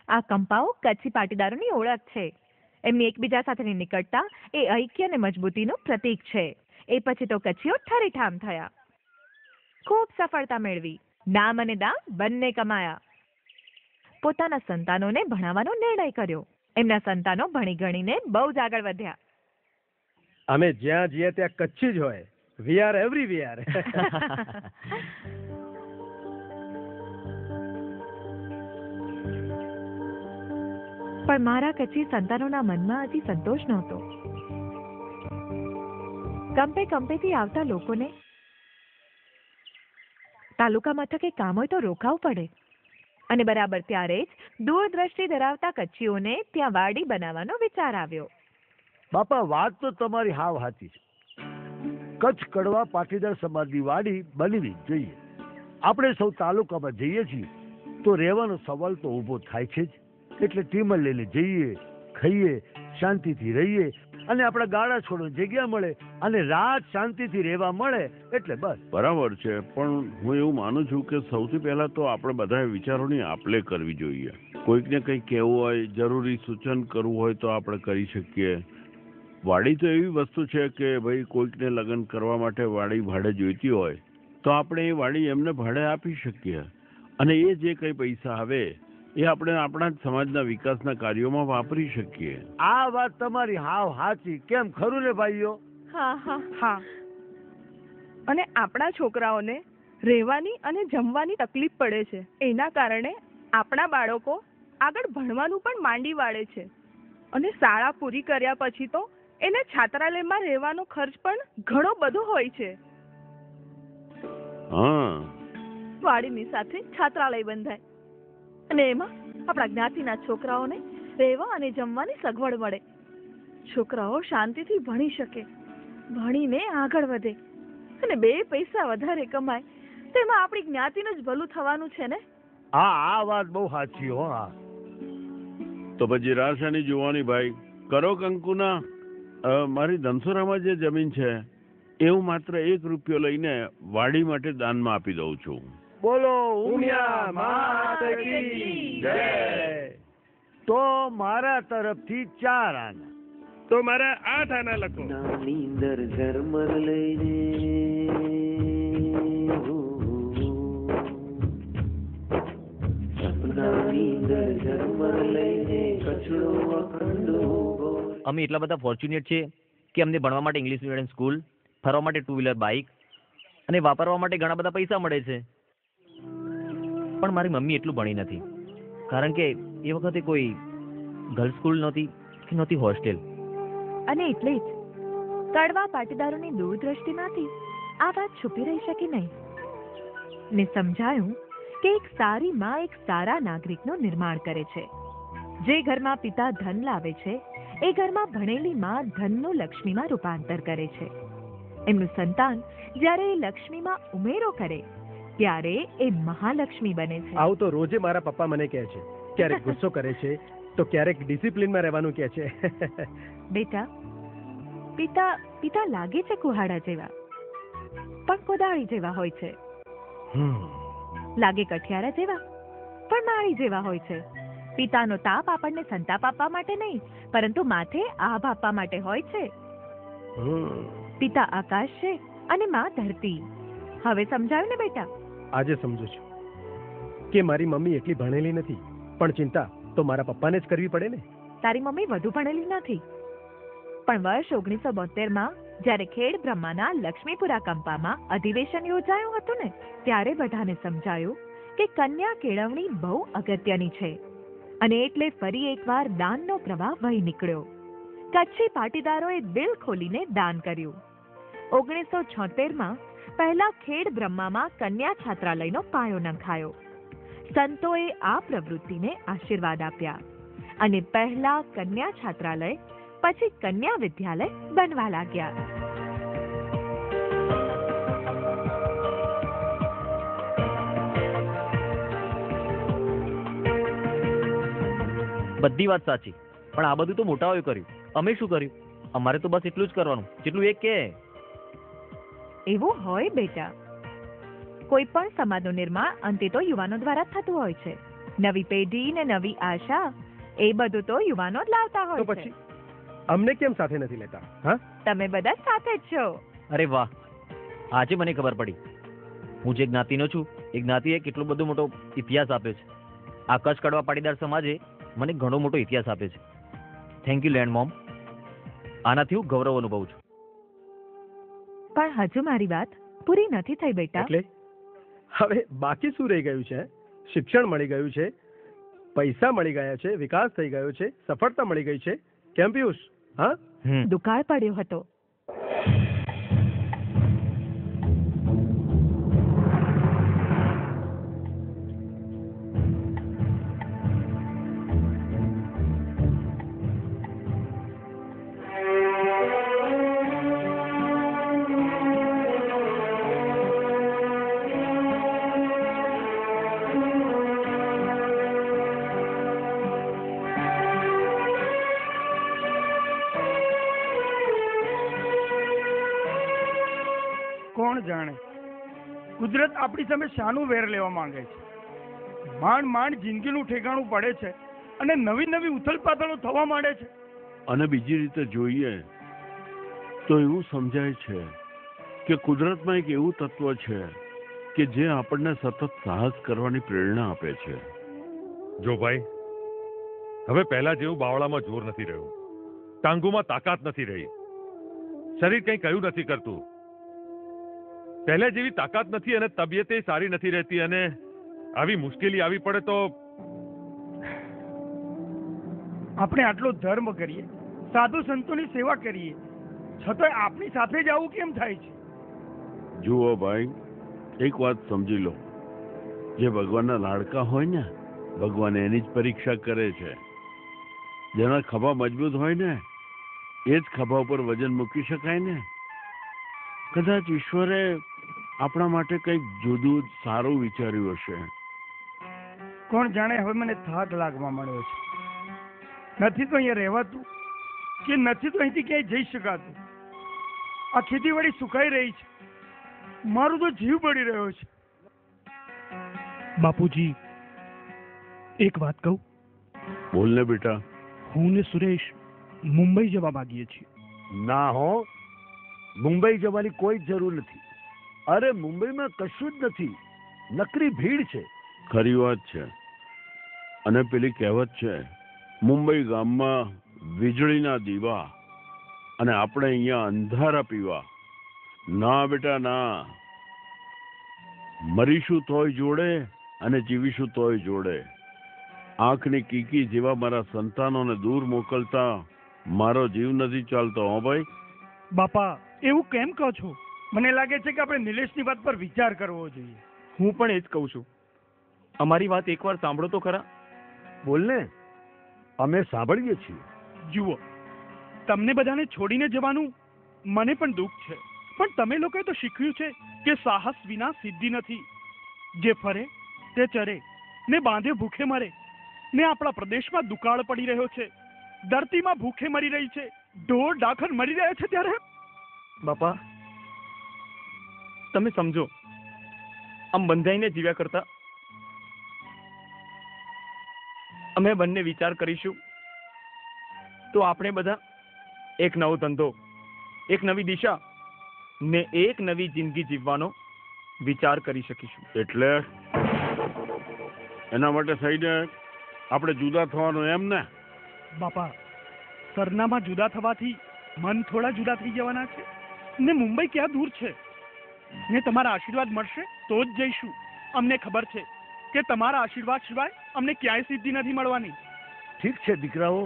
આ કંપાઓ કચ્છી પાટીદારોની ઓળખ છે. એમની એકબીજા સાથેની નિકટતા એ ઐક્ય અને મજબૂતીનું પ્રતીક છે. એ પછી તો કચ્છીઓ ઠરીઠામ થયા, ખૂબ સફળતા મેળવી, નામ અને દામ બંને કમાયા. પોતાના સંતાનોને ભણાવવાનો નિર્ણય કર્યો. એમના સંતાનો ભણી ગણીને બહુ જ આગળ વધ્યા. અમે જ્યાં જઈએ ત્યાં કચ્છી જ હોય. We are everywhere. પણ મારા કચ્છી સંતાનોના મનમાં હજી સંતોષ નહોતો. કંપેથી આવતા લોકોને તાલુકા મથકે કામ હોય તો રોકાવું પડે, અને બરાબર ત્યારે જ દૂરદ્રષ્ટિ ધરાવતા કચ્છીઓને ત્યાં વાડી બનાવવાનો વિચાર આવ્યો. બાપા, વાત તો તમારી હાવ સાચી છે. કચ્છ કડવા પાટીદાર સમાજની વાડી બનવી જોઈએ. આપણે સૌ તાલુકામાં જઈએ છીએ તો રહેવાનો સવાલ તો ઊભો થાય છે જ. એટલે ટીમર લઈને જઈએ, ખાઈએ, શાંતિથી રહીએ, અને આપણા ગાડા છોડો જગ્યા મળે અને રાત શાંતિથી રહેવા મળે એટલે બસ. બરાબર છે, પણ હું એવું માનું છું કે સૌથી પહેલા તો આપણે બધા વિચારોની આપ-લે કરવી જોઈએ. કોઈકને કંઈક કહેવું હોય, જરૂરી સૂચન કરવું હોય તો આપણે કરી શકીએ. વાડી તો એવી વસ્તુ છે કે ભાઈ કોઈકને લગ્ન કરવા માટે વાડી ભાડે જોઈતી હોય તો આપણે એ વાડી એમને ભાડે આપી શકીએ, અને એ જે કંઈ પૈસા આવે એ આપણે આપણા જ સમાજના વિકાસના કાર્યોમાં વાપરી શકીએ. આ વાત તમારી હાવ સાચી. કેમ ખરું ને ભાઈઓ? હા. અને આપણા છોકરાઓને રહેવાની અને જમવાની તકલીફ પડે છે. એના કારણે આપણા બાળકો આગળ ભણવાનું પણ માંડી વાળે છે, અને શાળા પૂરી કર્યા પછી તો એને છાત્રાલયમાં રહેવાનો ખર્ચ પણ ઘણો બધો હોય છે. હા, વાડીની સાથે છાત્રાલય બંધાય અને એમાં આપણા જ્ઞાતિના છોકરાઓને રહેવા અને જમવાની સગવડ મળે. છોકરાઓ શાંતિથી ભણી શકે, ભણીને આગળ વધે અને 2 પૈસા વધારે કમાય. તેમાં આપણી જ્ઞાતિનું જ ભલું થવાનું છે ને. હા, આ વાત બહુ સાચી હો. હા, તો પછી રાસાની જોવાની ભાઈ કરો કંકુના. મારી ધનસુરામાં જે જમીન છે એ હું માત્ર 1 રૂપિયો લઈને વાડી માટે દાનમાં આપી દઉં છું. બોલો ઉમિયા માત કી જય. તો મારા તરફથી 4 આના. તો મારા 8 આના લખો. નાની અંદર ઝરમર લઈને સપનાની અંદર ઝરમર લઈને કચડો અખંડ ઊભો. અમે એટલા બધા ફોર્ચ્યુનેટ છીએ કે અમને ભણવા માટે ઇંગ્લિશ મીડિયમ સ્કૂલ, ફરવા માટે 2 વ્હીલર બાઇક અને વાપરવા માટે ઘણા બધા પૈસા મળે છે. પણ મારી મમ્મી એટલું ભણી નથી, કારણ કે એ વખતે કોઈ ગર્લ્સ સ્કૂલ નહોતી કે નહોતી હોસ્ટેલ. અને એટલે જ કડવા પાટીદારોની દૂરદ્રષ્ટિમાંથી આ વાત છુપી રહી શકી નહીં ને સમજાયું કે એક સારી માં એક સારા નાગરિકનું નિર્માણ કરે છે. જે ઘરમાં પિતા ધન લાવે છે એ ઘરમાં ભણેલી માં ધનનું લક્ષ્મીમાં રૂપાંતર કરે છે. એમનું સંતાન જ્યારે એ લક્ષ્મીમાં ઉમેરો કરે ત્યારે એ મહાલક્ષ્મી બને છે. આવું તો રોજે મારા પપ્પા મને કહે છે. ક્યારેક ગુસ્સો કરે છે તો ક્યારેક ડિસિપ્લિનમાં રહેવાનું કહે છે. બેટા, પિતા પિતા લાગે છે કુહાડા જેવા, પણ કોદાળી જેવા હોય છે. લાગે કઠિયારા જેવા, પણ માળી જેવા હોય છે. પિતાનો તાપ આપણને સંતાપ આપવા માટે નહીં, પરંતુ માથે આભ આપવા માટે હોય છે. પિતા આકાશ છે અને માં ધરતી. હવે સમજાયું ને બેટા? આજે સમજુ છું કે મારી મમ્મી એટલી ભણેલી નથી, પણ ચિંતા તો મારા પપ્પાને જ કરવી પડે ને. તારી મમ્મી વધુ ભણેલી નથી, પણ વર્ષ 1972માં જ્યારે ખેડ બ્રહ્માના લક્ષ્મીપુરા કંપામાં અધિવેશન યોજાયું હતું ને, ત્યારે બધાને સમજાયું કે કન્યા કેળવણી બહુ અગત્યની છે. અને એટલે ફરી એકવાર દાનનો પ્રવાહ વહી નીકળ્યો. કચ્છી પાટીદારોએ દિલ ખોલીને દાન કર્યું. 1976માં પહેલા ખેડ બ્રહ્મામાં કન્યા છાત્રાલયનો પાયો નંખાયો. સંતોએ આ પ્રવૃત્તિને આશીર્વાદ આપ્યા અને પહેલા કન્યા છાત્રાલય, પછી કન્યા વિદ્યાલય બનવા લાગ્યા. બધી વાત સાચી, પણ આ બધું તો મોટાઓએ કર્યું. અમે શું કર્યું? અમારે તો બસ એટલું જ કરવાનું જેટલું એ કહે. એવું હોય બેટા, કોઈ પણ સમાજનું નિર્માણ અંતે તો યુવાનો દ્વારા જ થતું હોય છે. નવી પેઢી ને નવી આશા, એ બધું તો યુવાનો જ લાવતા તો હોય છે. પછી અમને કેમ સાથે નથી લેતા? હા, તમે બધા જ સાથે જ છો. અરે વાહ, આજે મને ખબર પડી. હું જે જ્ઞાતિનો છું એ જ્ઞાતિએ કેટલો બધો મોટો ઇતિહાસ આપ્યો છે. આ કચ્છ કડવા પાટીદાર સમાજે મને ઘણો મોટો ઇતિહાસ આપ્યો છે. Thank you land mom. આનાથી હું ગૌરવ અનુભવું છું. પણ હજુ મારી વાત પૂરી નથી થઈ બેટા. એટલે હવે બાકી શું રહી ગયું છે? શિક્ષણ મળી ગયું છે, પૈસા મળી ગયા છે, વિકાસ થઈ ગયો છે, સફળતા મળી ગઈ છે. કેમ પિયુષ? હા, દુકાળ પડ્યો હતો. કોણ જાણે કુદરત આપણી સામે શાનું વેર લેવા માંગે છે. માંડ માંડ જિંદગીનું ઠેકાણું પડે છે અને નવી નવી ઉથલપાથલો થવા માંડે છે. અને બીજી રીતે જોઈએ તો એવું સમજાય છે કે કુદરતમાં એક એવું તત્વ છે કે જે આપણને સતત સાહસ કરવાની પ્રેરણા આપે છે. જો ભાઈ, હવે પહેલા જેવું બાવળામાં જોર નથી રહ્યું, ટાંગુમાં તાકાત નથી રહી, શરીર કંઈ કયું નથી કરતું. પહેલા જેવી તાકાત નથી અને તબિયતે સારી નથી રહેતી, અને આવી મુશ્કેલી આવી પડે તો આપણે આટલો ધર્મ કરીએ, સાધુ સંતોની સેવા કરીએ, છતાંય આપણી સાથે જ આવું કેમ થાય છે? જુઓ ભાઈ, એક વાત સમજી લો જે ભગવાનના લાડકા હોય ને, ભગવાન એની જ પરીક્ષા કરે છે. જેના ખભા મજબૂત હોય ને એ જ ખભા ઉપર વજન મૂકી શકાય ને. કદાચ ઈશ્વરે આપણા માટે કંઈક જુદું સારું વિચાર્યું હશે. કોણ જાણે. હવે મને થાક લાગવા માંડ્યો છે. નથી તો અહીંયા રહેવાતું કે નથી તો અહીંથી ક્યાંય જઈ શકાતું. આ ખેતીવાડી સુકાઈ રહી છે. મારું તો જીવ બળી રહ્યો છે. બાપુજી, એક વાત કહું? બોલ ને બેટા. હું ને સુરેશ મુંબઈ જવા માંગીએ છીએ. ના હો, મુંબઈ જવાની કોઈ જ જરૂર નથી. અરે મુંબઈમાં કશું જ નથી, નકરી ભીડ છે. ખરી વાત છે. અને પેલી કહેવત છે, મુંબઈ ગામમાં વીજળીના દીવા અને આપણે અહીંયા અંધારા પીવા. ના બેટા ના. મરીશું તોય જોડે અને જીવીશું તોય જોડે. આંખની કીકી જેવા મારા સંતાનોને દૂર મોકલતા મારો જીવ નથી ચાલતો. હો ભાઈ. બાપા, એવું કેમ કહો છો? મને લાગે છે કે આપણે નિલેશની વાત પર વિચાર કરવો જોઈએ. હું પણ એ જ કહું છું. અમારી વાત એકવાર સાંભળો તો ખરા. બોલ ને, અમે સાંભળીએ છીએ. જુઓ, તમને બધાને છોડીને જવાનું મને પણ દુઃખ છે, પણ તમે લોકોએ તો શીખ્યું છે કે સાહસ વિના સિદ્ધિ નથી. જે ફરે તે ચરે ને બાંધે ભૂખે મરે. ને આપણા પ્રદેશમાં દુકાળ પડી રહ્યો છે, ધરતીમાં ભૂખે મરી રહી છે, ઢોર ડાખર મરી રહ્યા છે. ત્યારે બાપા, તમે સમજો, આમ બંધાઈને જીવ્યા કરતા અમે બંને વિચાર કરીશું તો આપણે બધા એક નવો ધંધો, એક નવી દિશા ને એક નવી જિંદગી જીવવાનો વિચાર કરી શકીશું. એટલે એના માટે થઈને આપણે જુદા થવાનું એમ ને? બાપા, સરનામાં જુદા થવાથી મન થોડા જુદા થઈ જવાના છે. ને મુંબઈ ક્યાં દૂર છે. ને તમારા આશીર્વાદ મળશે તો જ જઈશું. અમને ખબર છે કે તમારા આશીર્વાદ સિવાય અમને ક્યાંય સિદ્ધિ નથી મળવાની. ઠીક છે દીકરાઓ,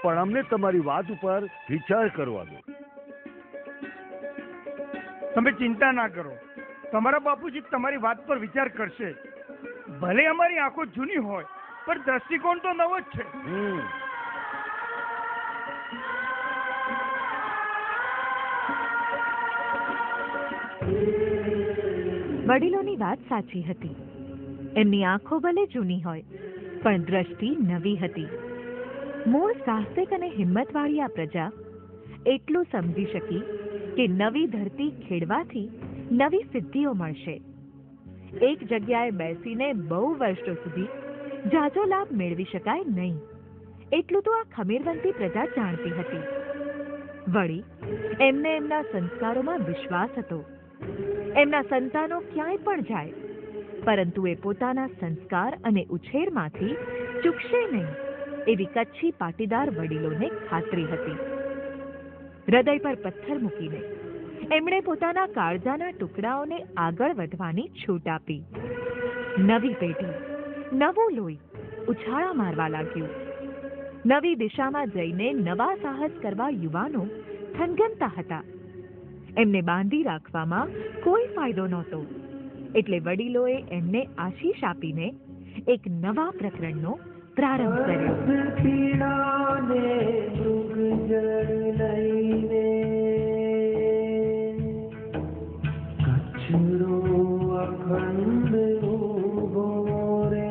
પણ અમને તમારી વાત ઉપર વિચાર કરવા દો. તમે ચિંતા ના કરો, તમારા બાપુજી તમારી વાત પર વિચાર કરશે. ભલે અમારી આંખો જૂની હોય પણ દ્રષ્ટિકોણ તો નવો જ છે. વડીલોની વાત સાચી હતી. એમની આંખો ભલે જૂની હોય પણ દ્રષ્ટિ નવી હતી. મૂળ સાહસિક અને હિંમતવાળી આ પ્રજા એટલું સમજી શકી કે નવી ધરતી ખેડવાથી નવી સિદ્ધિઓ મળશે. એક જગ્યાએ બેસીને બહુ વર્ષો સુધી જાજો લાભ મેળવી શકાય નહીં, એટલું તો આ ખમીરવંતી પ્રજા જાણતી હતી. વળી એમને એમના સંસ્કારોમાં વિશ્વાસ હતો. એમના સંતાનો ક્યાંય પણ જાય, પરંતુ એ પોતાના સંસ્કાર અને ઉછેરમાંથી ચૂકશે નહીં એવી કચ્છી પાટીદાર વડીલોને ખાતરી હતી. હૃદય પર પથ્થર મૂકીને એમણે પોતાના કાળજાના ટુકડાઓને આગળ વધવાની છૂટ આપી. નવી પેઢી, નવું લોહી ઉછાળા મારવા લાગ્યું. નવી દિશામાં જઈને નવા સાહસ કરવા યુવાનો થનગનતા હતા. એમને બાંધી રાખવામાં કોઈ ફાયદો નહોતો, એટલે વડીલોએ એમને આશીષ આપીને એક નવા પ્રકરણનો પ્રારંભ કર્યો. અખંડ ઉભો રે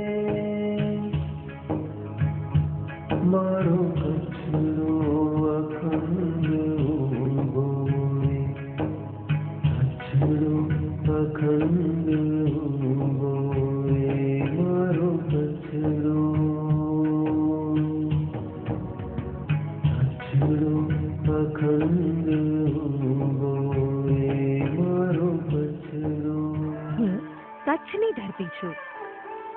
મારો કચરો, અખંડ ઉભો રે, કચરો અખંડ ઉભો રે મારો કચરો, કચરો અખંડ ઉભો રે મારો કચરો. કચ્છની ધરતી છું.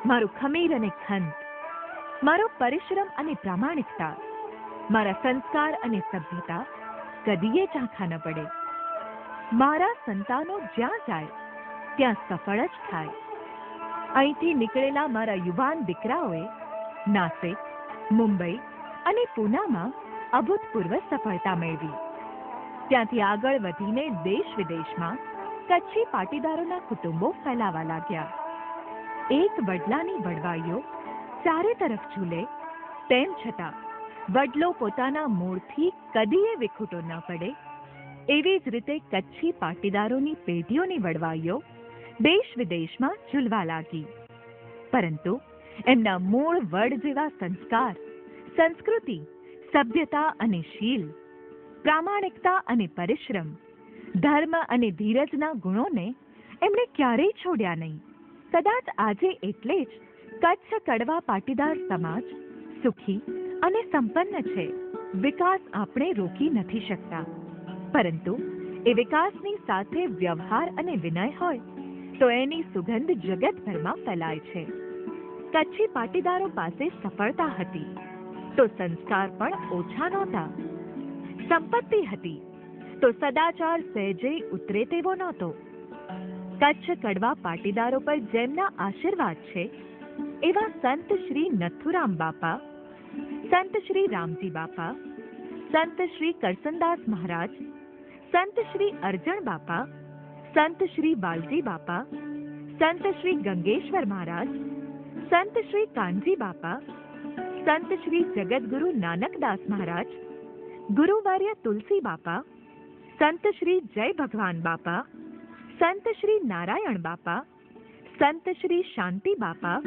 મારું ખમીર અને ખંત, મારો પરિશ્રમ અને પ્રામાણિકતા, મારા સંસ્કાર અને સભ્યતા કદીએ ઝાંખા ન પડે. મારા સંતાનો જ્યાં જાય ત્યાં સફળ જ થાય. અહીંથી નીકળેલા મારા યુવાન દીકરાઓએ નાસિક, મુંબઈ અને પૂનામાં અભૂતપૂર્વ સફળતા મેળવી. ત્યાંથી આગળ વધીને દેશ વિદેશમાં કચ્છી પાટીદારોના કુટુંબો ફેલાવા લાગ્યા. એક વડલાની વડવાઈઓ ચારે તરફ ઝૂલે, તેમ છતાં વડલો પોતાના મૂળથી કદીએ વિખૂટો ન પડે, એવી જ રીતે કચ્છી પાટીદારોની પેઢીઓની વડવાઈઓ દેશ વિદેશમાં ઝૂલવા લાગી. પરંતુ એમના મૂળ વડ જેવા સંસ્કાર, સંસ્કૃતિ, સભ્યતા અને શીલ, પ્રામાણિકતા અને પરિશ્રમ, ધર્મ અને ધીરજના ગુણોને એમણે ક્યારેય છોડ્યા નહીં. કદાચ આજે એટલે જ કચ્છ કડવા પાટીદાર સમાજ સુખી અને સંપન્ન છે. વિકાસ આપણે રોકી નથી શકતા, પરંતુ એ વિકાસની સાથે વ્યવહાર અને વિનય હોય તો એની સુગંધ જગતભરમાં ફેલાય છે. કચ્છી પાટીદારો પાસે સફળતા હતી તો સંસ્કાર પણ ઓછા નહોતા. સંપત્તિ હતી તો સદાચાર સહેજે ઉતરે તેવો નહોતો. કચ્છ કડવા પાટીદારો પર જેમના આશીર્વાદ છે એવા સંત શ્રી નથુરામ બાપા, સંત શ્રી રામજી બાપા, સંત શ્રી કરસનદાસ મહારાજ, સંત શ્રી અરજણ બાપા, સંત શ્રી બાલજી બાપા, સંત શ્રી ગંગેશ્વર મહારાજ, સંત શ્રી કાનજી બાપા, સંત શ્રી જગતગુરુ નાનકદાસ મહારાજ, ગુરુવાર્ય તુલસી બાપા, સંત શ્રી જય ભગવાન બાપા, સંત શ્રી નારાયણ બાપા, સંત શ્રી શાંતિ બાપા,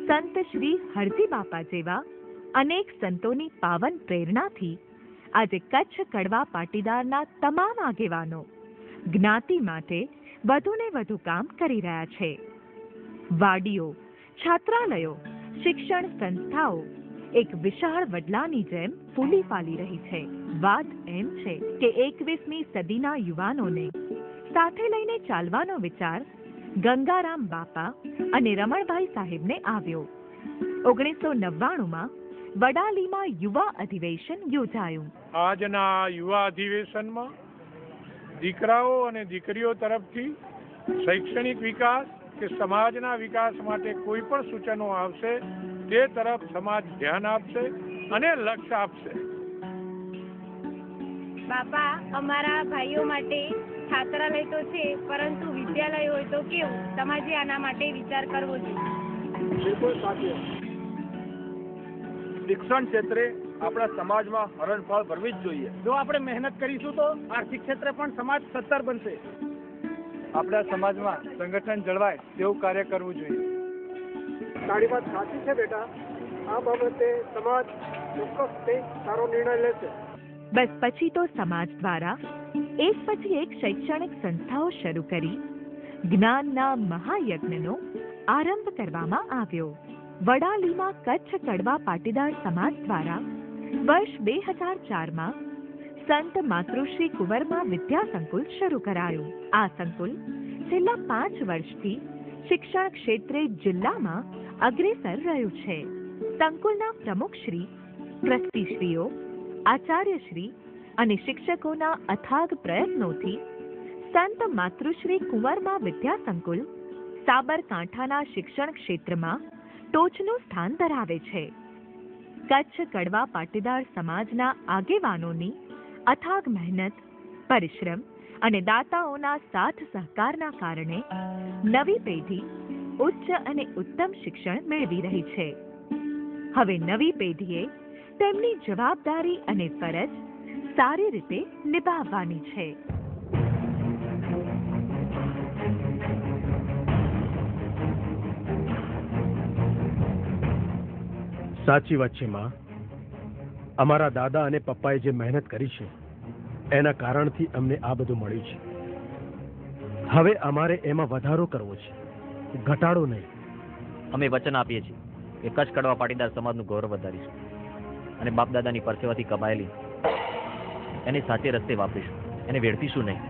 સંત શ્રી હરજી બાપા જેવા અનેક સંતોની પાવન પ્રેરણાથી આજે કચ્છ કડવા પાટીદારના તમામ આગેવાનો જ્ઞાતિ માટે વધુને વધુ કામ કરી રહ્યા છે. વાડીઓ, છાત્રાલયો, શિક્ષણ સંસ્થાઓ એક વિશાળ વડલાની જેમ ફૂલી ફાલી રહી છે. વાત એમ છે કે 21મી સદીના યુવાનોને સાથે લઈને ચાલવાનો વિચાર ગંગારામ બાપા અને રમણભાઈ સાહેબને આવ્યો. 1999માં વડાલીમાં યુવા અધિવેશન યોજાયું. આજના યુવા અધિવેશનમાં દીકરાઓ અને દીકરીઓ તરફથી શૈક્ષણિક વિકાસ કે સમાજના વિકાસ માટે કોઈ પણ સૂચનો આવશે તે તરફ સમાજ ધ્યાન આપશે અને લક્ષ્ય આપશે. બાપા, અમારા ભાઈઓ માટે છાત્રાલય તો છે, પરંતુ વિદ્યાલય હોય તો કેવું? સમાજે આના માટે વિચાર કરવો જોઈએ. બિલકુલ સાચું. શિક્ષણ ક્ષેત્રે આપણા સમાજમાં હરણફાળ ભરવી જ જોઈએ. જો આપણે મહેનત કરીશું તો આર્થિક ક્ષેત્રે પણ સમાજ સત્તર બનશે. આપણા સમાજમાં સંગઠન જળવાય તેવું કાર્ય કરવું જોઈએ. તારી વાત સાચી છે બેટા. આ બાબતે સમાજ ચોક્કસ કંઈક સારો નિર્ણય લેશે. બસ પછી તો સમાજ દ્વારા એક પછી એક શૈક્ષણિક સંસ્થાઓ શરૂ કરી જ્ઞાનના મહાયજ્ઞનો આરંભ કરવામાં આવ્યો. વડાલીમાં કચ્છ કડવા પાટીદાર સમાજ દ્વારા વર્ષ 2004માં સંત માતૃશ્રી કુંવરમા વિદ્યા સંકુલ શરૂ કરાયું. આ સંકુલ છેલ્લા 5 વર્ષથી શિક્ષણ ક્ષેત્રે જિલ્લામાં અગ્રેસર રહ્યું છે. સંકુલના પ્રમુખશ્રી, ટ્રસ્ટીશ્રીઓ, આચાર્યશ્રી અને શિક્ષકોના અથાગ પ્રયત્નોથી સંત માતૃશ્રી કુંવરમા વિદ્યા સંકુલ સાબરકાંઠાના શિક્ષણ ક્ષેત્રમાં ટોચનું સ્થાન ધરાવે છે. કચ્છ કડવા પાટીદાર સમાજના આગેવાનોની અથાગ મહેનત, પરિશ્રમ અને દાતાઓના સાથ સહકારના કારણે નવી પેઢી ઉચ્ચ અને ઉત્તમ શિક્ષણ મેળવી રહી છે. હવે નવી પેઢીએ તેમની જવાબદારી અને ફરજ સારી રીતે નિભાવવાની છે. સાચી વાત છે માં. અમારા દાદા અને પપ્પાએ જે મહેનત કરી છે એના કારણથી અમને આ બધું મળ્યું છે. હવે અમારે એમાં વધારો કરવો છે, ઘટાડો નહીં. અમે વચન આપીએ છીએ કે કચ્છ કડવા પાટીદાર સમાજનું ગૌરવ વધારીશું અને બાપ દાદાની પરસેવાથી કમાયેલી એને સાચે રસ્તે વાપરીશું, એને વેડફીશું નહીં.